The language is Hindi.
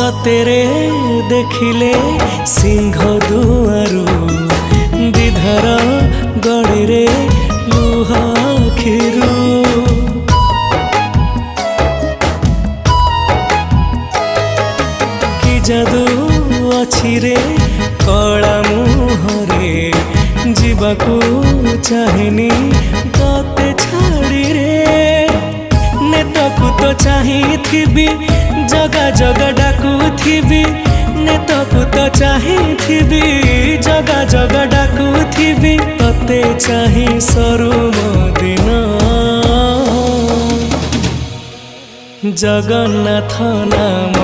तेरे देखिले सिंह दुआरू विधर गड़े रे लुह खिरू कि जादू अच्छी रे कला मुहरे जीवाकू चाहेनी तते छाड़ी रे नेतकू तो चाहिथिबी जगा जगा डाकुथिबी नेतकू तो चाहिथिबी जगा जगा डाकुथिबी तते चाहि सरू दिन जगन्नाथ नाम